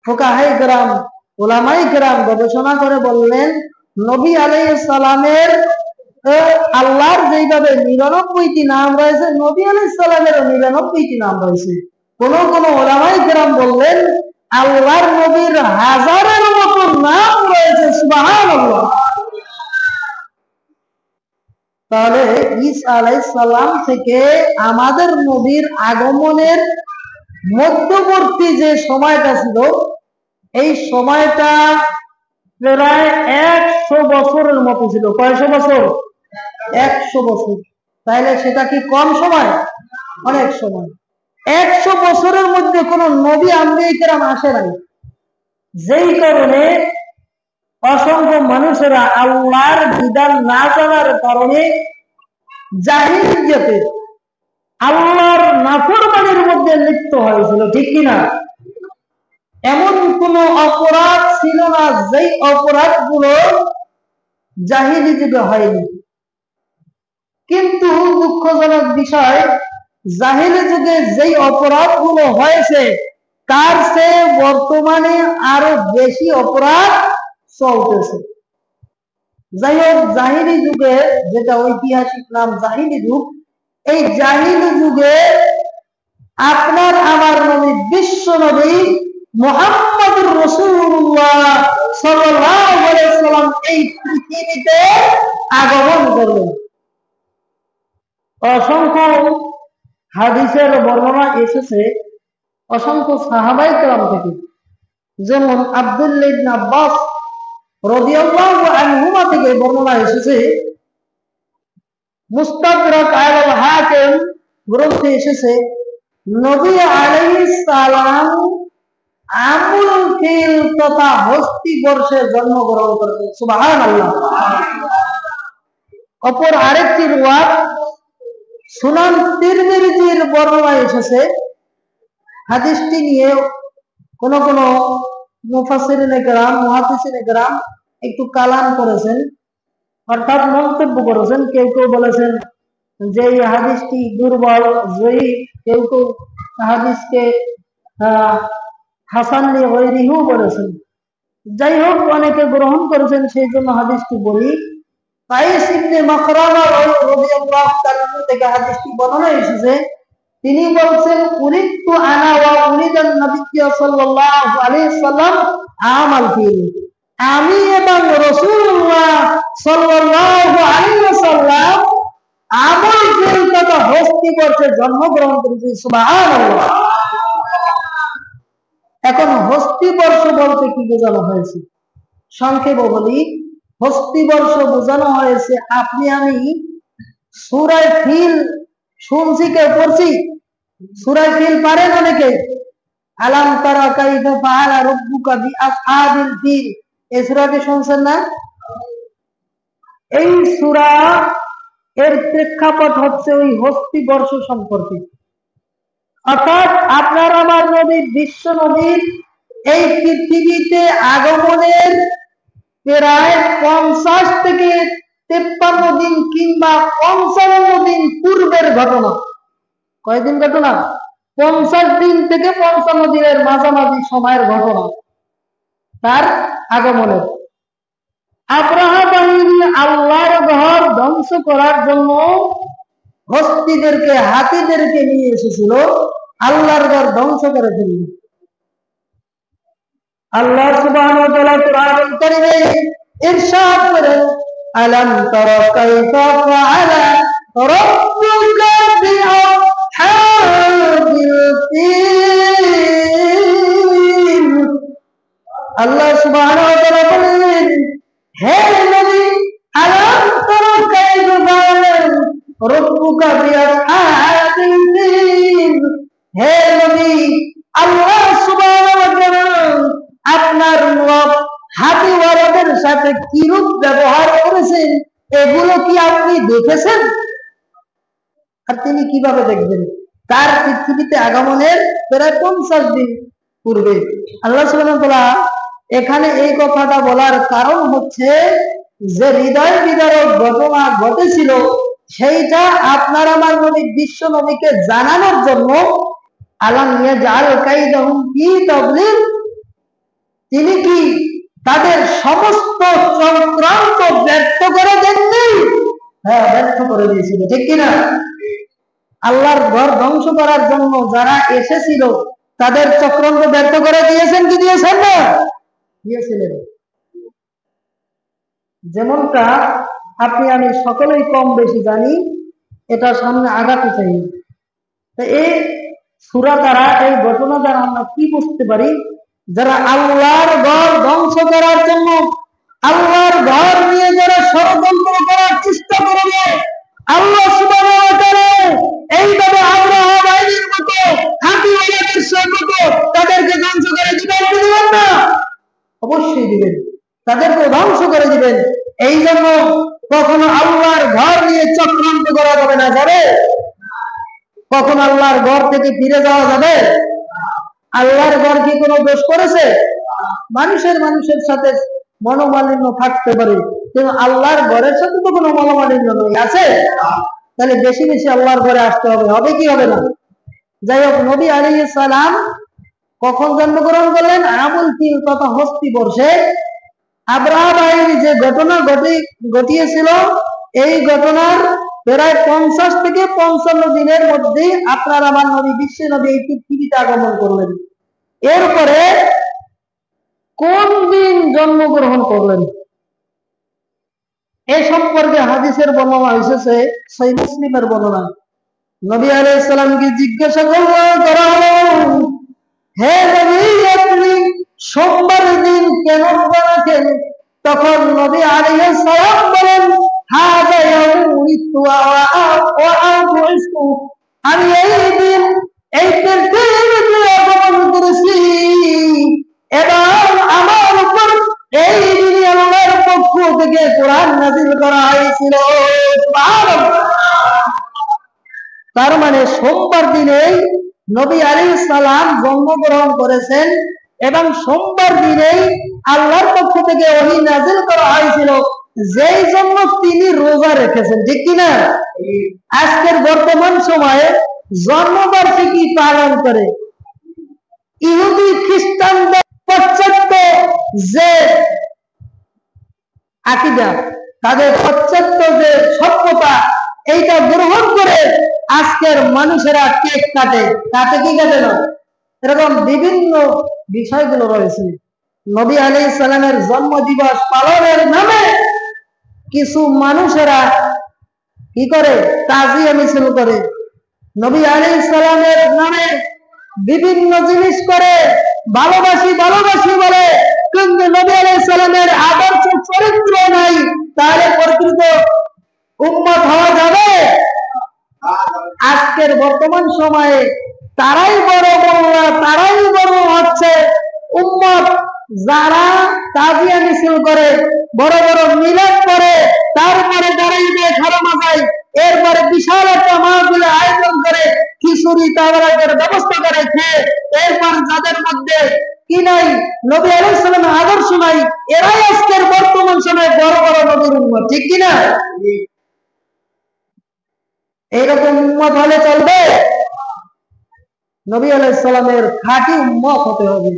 ফুকাহায়ে কেরাম, উলামায়ে কেরাম গবেষণা করে বললেন, নবী আলাইহিস সালামের আল্লাহর যেইভাবে 99টি নাম রয়েছে, নবী আলাইহিস সালামেরও 99টি নাম রয়েছে। কোন কোন উলামায়ে কেরাম বললেন আল্লাহর নবীর হাজারের মতো নাম রয়েছে। সুবহানাল্লাহ। তাহলে ঈসা আলাইহিস সালাম থেকে আমাদের নবীর আগমনের মধ্যবর্তী যে সময়টা ছিল, এই সময়টা প্রায় 100 বছরের মতো ছিল। কয়শো বছর? 100 বছর। তাহলে সেটা কি কম সময়? অনেক সময়। 100 বছরের মধ্যে কোন নবী আম্বিয়া কেরাম আসে নাই, যেই কারণে অসংখ্য মানুষেরা আল্লাহর বিধান না জানার কারণে জাহিলিয়াতে আল্লাহর নাফরমানির মধ্যে লিপ্ত হয়েছিল, ঠিক কিনা? এমন কোন অপরাধ ছিল না যেই অপরাধ গুলো জাহিলি যুগে হয়নি। কিন্তু দুঃখজনক বিষয়, জাহিলি যুগে যেই অপরাধ গুলো হয়েছে তার চেয়ে বর্তমানে আরো বেশি অপরাধ চলতেছে। যাই হোক, জাহিলি যুগে, যেটা ঐতিহাসিক নাম জাহিলি যুগ, এই জাহিলি যুগে আপনার আমার নবী, বিশ্ব নবী মুহাম্মদুর রাসূলুল্লাহ সাল্লাল্লাহু আলাইহি ওয়াসাল্লাম এই পৃথিবীতে আগমন করলেন। অসংখ্য হাদিসের বর্ণনা এসেছে অসংখ্য সাহাবায়ে কেরাম থেকে, যেমন আব্দুল্লাহ ইবনে আব্বাস রাদিয়াল্লাহু আনহুমা থেকে বর্ণনা এসেছে, মুস্তাদরাক আলাল হাকিম গ্রন্থে এসেছে, নবী আলাইহিস সালাম আমুল ফিল তথা হস্তি বর্ষে জন্মগ্রহণ করেছেন। সুবহানাল্লাহ। অপর আরেকটি riwayat সুনান তিরমিজির বর্ণনা এসেছে। হাদিসটি নিয়ে কোন কোন মুফাসসিরিনে কেরাম, মুহাদ্দিসিনে কেরাম একটু কালাম করেছেন, অর্থাৎ মন্তব্য করেছেন। কেউ কেউ বলেছেন যে এই হাদিসটি দুর্বল, জয়ীফ, কেউ কেউ হাদিসকে হাসান লিগাইরিহি বলেছেন। যাই হোক, অনেকে গ্রহণ করেছেন, সেই জন্য হাদিসটি বলি। কায়েস ইবনে মাকরামা রাদিয়াল্লাহু তাআলা থেকে হাদিসটি বর্ণনা এসেছে। তিনি বলছেন, উরিদতু আনা ওয়া উরিদান নবী সাল্লাল্লাহু আলাইহি ওয়াসাল্লাম আমাল ফিল, আমি এবং রাসূলুল্লাহ সাল্লাল্লাহু আলাইহি ওয়াসাল্লাম আমল ফিল তথা হস্তি বর্ষে জন্মগ্রহণ করেছি। সুবহানাল্লাহ। এখন হস্তি বর্ষ বলতে কি বোঝানো হয়েছে? সংক্ষেপে বলি, হস্তি বর্ষ বোঝানো হয়েছে, আপনি আমি সূরা ফিল শুনছি, কেউ পড়ছি? সূরা ফিল পারেন অনেকে? আলাম তারা কাইফা ফাআলা রাব্বুকা বিআসহাবিল ফিল, এই সূরাটি শুনছেন না? এই সূরা এর প্রেক্ষাপট হচ্ছে ওই হস্তি বর্ষ সম্পর্কে। অর্থাৎ আপনার আমার নবী, বিশ্ব নবীর এই পৃথিবীতে আগমনের প্রায় 50 থেকে 53 দিন কিংবা 55 দিন পূর্বের ঘটনা। কয়দিন ঘটনা? 50 দিন থেকে 55 দিনের মাঝামাঝি সময়ের ঘটনা তার আগমনের। আব্রাহা বাহিনী আল্লাহর ঘর ধ্বংস করার জন্য হস্তিদেরকে, হাতিদেরকে নিয়ে এসেছিল, আল্লাহর ঘর ধ্বংস করে ফেলল। আল্লাহ সুবহানাহু ওয়া তাআলা কোরআনুল কারীমে ইরশাদ করেন, আলাম তারা কাইফা ফাআলা রাব্বুকা বিআসহাবিল ফিল। আল্লাহ সুবহানাহু ওয়া তাআলা বলেন, হে নবী, আলাম তারা কাইফা ফাআলা রাব্বুকা বিআসহাবিল ফিল, হে নবী, আল্লাহ সুবহানাহু ওয়া তাআলা আপনার রব হাতিওয়ালাদের সাথে কিরূপ ব্যবহার করেছেন, এগুলো কি আপনি দেখেছেন? আর তিনি কিভাবে দেখবেন? তার পৃথিবীতে আগমনের প্রায় 50 দিন পূর্বে। আল্লাহ সুবহানাহু ওয়া তাআলা এখানে এই কথাটা বলার কারণ হচ্ছে যে হৃদয় বিদারক ঘটনা ঘটেছিল, সেইটা আপনার আমার নবী, বিশ্ব নবীকে জানানোর জন্য। আলাম ইয়াজআল কাইদাহুম ফি তাদলিল, তিনি কি তাদের সমস্ত চক্রান্ত ব্যর্থ করে দেননি? হ্যাঁ, ব্যর্থ করে দিয়েছিল, ঠিক কিনা? আল্লাহর ঘর ধ্বংস করার জন্য যারা এসেছিল তাদের চক্রান্ত ব্যর্থ করে দিয়েছেন কি দিয়েছেন না? দিয়েছিলেন। যেমনটা আপনি আমি সকলেই কম বেশি জানি, এটা সামনে আগাতে চাই। এই সূরা দ্বারা, এই ঘটনা দ্বারা আমরা কি বুঝতে পারি? যারা আল্লাহর ঘর ধ্বংস করার জন্য, আল্লাহর ঘর নিয়ে যারা ষড়যন্ত্র করার চেষ্টা করবে, আল্লাহ সুবহানাহু ওয়া তাআলা এইভাবে আব্রাহা বাহিনীর মতো হাতিওয়ালাদের মতো তাদেরকে ধ্বংস করে দিবেন কি দিবেন না? অবশ্যই দিবেন, তাদেরকে ধ্বংস করে দিবেন। এই জন্য কখনো আল্লাহর ঘর নিয়ে চক্রান্ত করা যাবে না। যাবে? কখন আল্লাহর ঘর থেকে ফিরে যাওয়া যাবে? আল্লাহর ঘর কি কোনো দোষ করেছে? মানুষের সাথে মনোমালিন্য থাকতে পারে, কিন্তু আল্লাহর ঘরের সাথে তো কোনো মনোমালিন্য নেই, আছে? তাহলে বেশি বেশি আল্লাহর ঘরে আসতে হবে, হবে কি হবে না? যাই হোক, নবী আলাইহিস সালাম কখন জন্মগ্রহণ করলেন? আমুল ফিল তথা হস্তি বর্ষে। আব্রাহা বাহিনী যে ঘটনা ঘটিয়েছিল, এই ঘটনার প্রায় 50 থেকে 55 দিনের মধ্যে আপনার আমার নবী, বিশ্ব নবী এই পৃথিবীতে আগমন করলেন। এরপরে কোন দিন জন্মগ্রহণ করলেন এ সম্পর্কে হাদিসের বর্ণনা এসেছে, সহিহ মুসলিমের বর্ণনা। নবী আলাইহিস সালামকে জিজ্ঞাসা করা হলো, হে নবী, আপনি সোমবার দিন কেন রোজা রাখেন? তখন নবী আলাইহিস সালাম বলেন, হাযা ইয়াউমুলিতু ওয়া বুইসতু, আমি এই দিন এই পৃথিবীতে আগমন করেছি এবং আমার উপর এই দিনে আল্লাহর পক্ষ থেকে কোরআন নাযিল করা হয়েছিল। তার মানে সোমবার দিনেই নবী আলাইহিস সালাম জন্মগ্রহণ করেছেন এবং সোমবার দিনেই আল্লাহর পক্ষ থেকে ওহী নাযিল করা হয়েছিল, যেই জন্য তিনি রোজা রেখেছেন, ঠিক কিনা? আজকের বর্তমান সময়ে জন্মবার্ষিকী পালন করে ইহুদি খ্রিস্টানদের পাশ্চাত্য যে আকীদা, তাদের পাশ্চাত্য যে সভ্যতা, এইটা গ্রহণ করে আজকের মানুষেরা কেক কাটে, তাতে কি কাটে না, এরকম বিভিন্ন বিষয়গুলো রয়েছে। নবী আলাইহিস সালামের জন্মদিবস পালনের নামে কিছু মানুষেরা কি করে? তাজিয়া মিছিল করে, নবী আলাইহিস সালামের নামে বিভিন্ন জিনিস করে, ভালোবাসি ভালোবাসি বলে, কিন্তু নবী আলাইহিস সালামের আদর্শ চরিত্র নাই, তাহলে প্রকৃত উম্মত হওয়া যাবে? আজকের বর্তমান সময়ে তারাই বড় বড়রা, তারাই বড় হচ্ছে উম্মত, যারা তাজিয়া মিছিল করে, বড় বড় মিলাদ করে, তারপরে দাঁড়াইবে খারামা যায়, এরপরে বিশাল একটা মাহফিল আয়োজন করে, খিচুড়ি তাওরাতের ব্যবস্থা করে খেয়ে, এরপর যাদের মধ্যে কি নাই, নবী আলাইহিস সালামের আদর্শ নাই, এরাই আজকের বর্তমান সময়ে বড় বড় নবীর উম্মত, ঠিক কিনা? এইরকম উম্মত হলে চলবে? নবী আলাইহিস সালামের খাঁটি উম্মত হতে হবে।